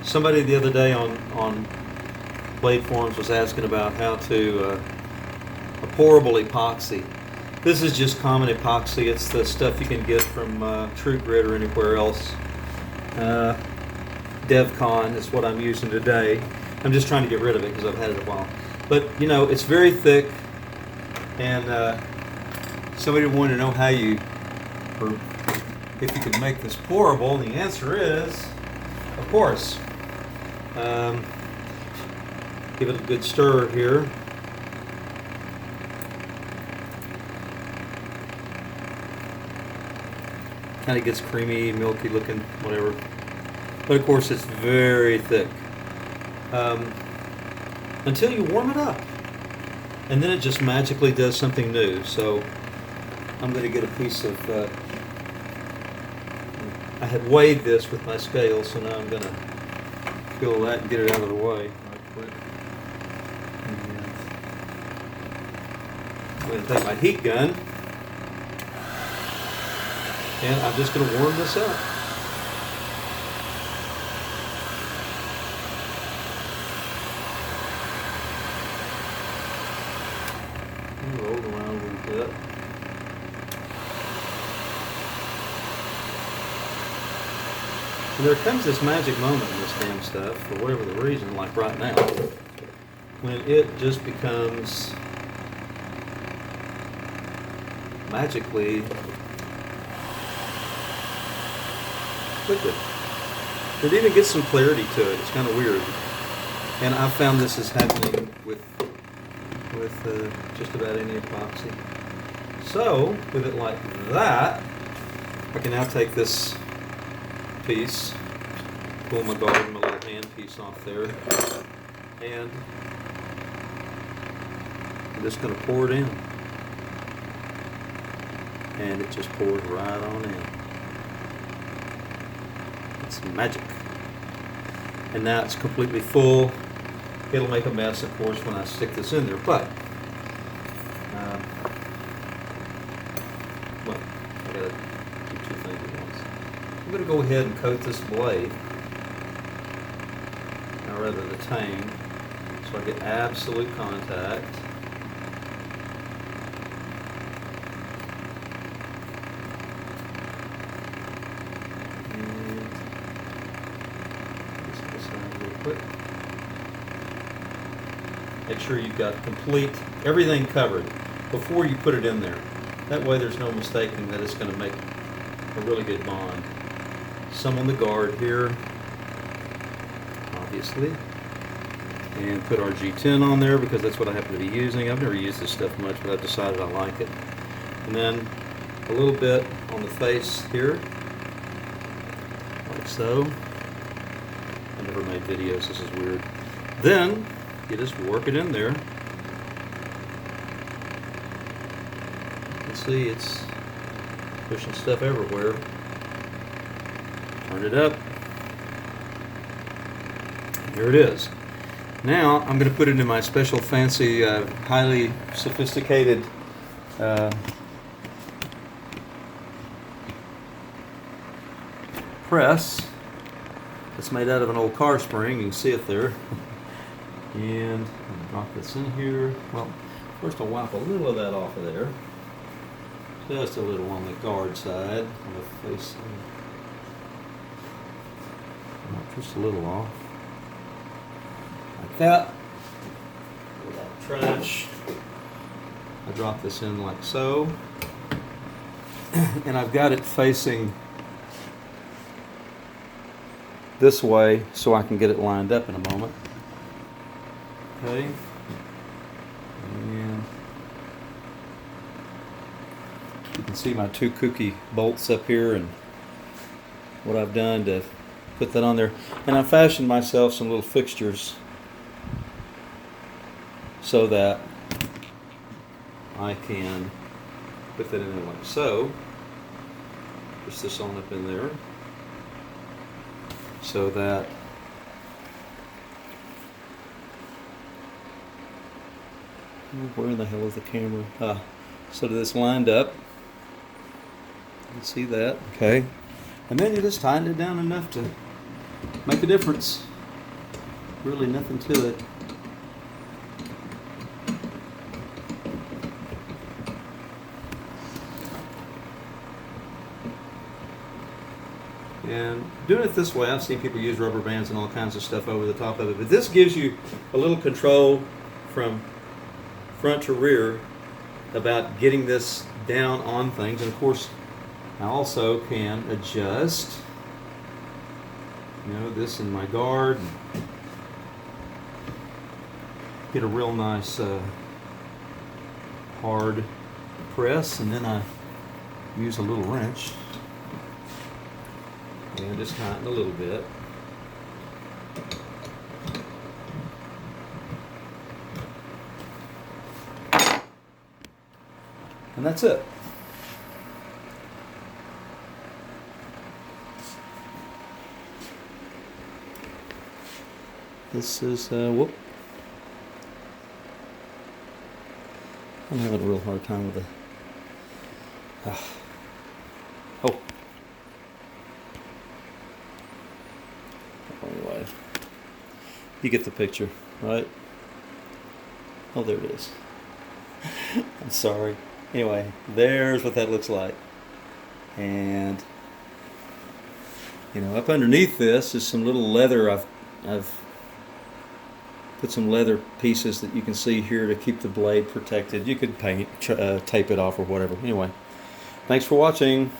Somebody the other day on Blade Forums was asking about how to a pourable epoxy. This is just common epoxy. It's the stuff you can get from True Grit or anywhere else. DevCon is what I'm using today. I'm just trying to get rid of it because I've had it a while. But you know, it's very thick, and somebody wanted to know how you, or if you could make this pourable. The answer is, of course. Give it a good stir here. Kind of gets creamy, milky looking, whatever. But of course it's very thick. Until you warm it up. And then it just magically does something new. So I'm going to get a piece of, I had weighed this with my scale, so now I'm going to fill that and get it out of the way right quick. I'm going to take my heat gun, and I'm just going to warm this up. Roll it around a little bit. And there comes this magic moment in this damn stuff, for whatever the reason, like right now, when it just becomes magically liquid. It even gets some clarity to it. It's kind of weird. And I've found this is happening with just about any epoxy. So, with it like that, I can now take this piece, pull my guard and my little hand piece off there, and I'm just going to pour it in. And it just pours right on in. It's magic. And now it's completely full. It'll make a mess, of course, when I stick this in there, but well, I gotta do two things at once. I'm gonna go ahead and coat this blade, or rather the tang, so I get absolute contact. And just this side real quick. Make sure you've got everything covered before you put it in there. That way there's no mistaking that it's going to make a really good bond. Some on the guard here, obviously. And put our G10 on there because that's what I happen to be using. I've never used this stuff much, but I've decided I like it. And then a little bit on the face here, like so. I never made videos, this is weird. Then you just work it in there. You can see it's pushing stuff everywhere. Turn it up. Here it is. Now I'm going to put it in my special fancy, highly sophisticated press. It's made out of an old car spring. You can see it there. And I'm going to drop this in here. Well, first I'll wipe a little of that off of there. Just a little on the guard side, on the face. Just a little off. Like that. Without trash. I drop this in like so. And I've got it facing this way so I can get it lined up in a moment. Okay, and you can see my two kooky bolts up here and what I've done to put that on there. And I fashioned myself some little fixtures so that I can put that in there like so. Push this on up in there so that where in the hell is the camera? So that it's lined up. You can see that. Okay. And then you just tighten it down enough to make a difference. Really nothing to it. And doing it this way, I've seen people use rubber bands and all kinds of stuff over the top of it, but this gives you a little control from front to rear about getting this down on things. And of course, I also can adjust, this in my guard, and get a real nice hard press, and then I use a little wrench and just tighten a little bit. And that's it. This is, whoop. I'm having a real hard time with the, oh. Anyway, you get the picture, right? Oh, there it is. I'm sorry. Anyway, there's what that looks like. And up underneath this is some little leather. I've put some leather pieces that you can see here to keep the blade protected. You could tape it off or whatever. Anyway, thanks for watching.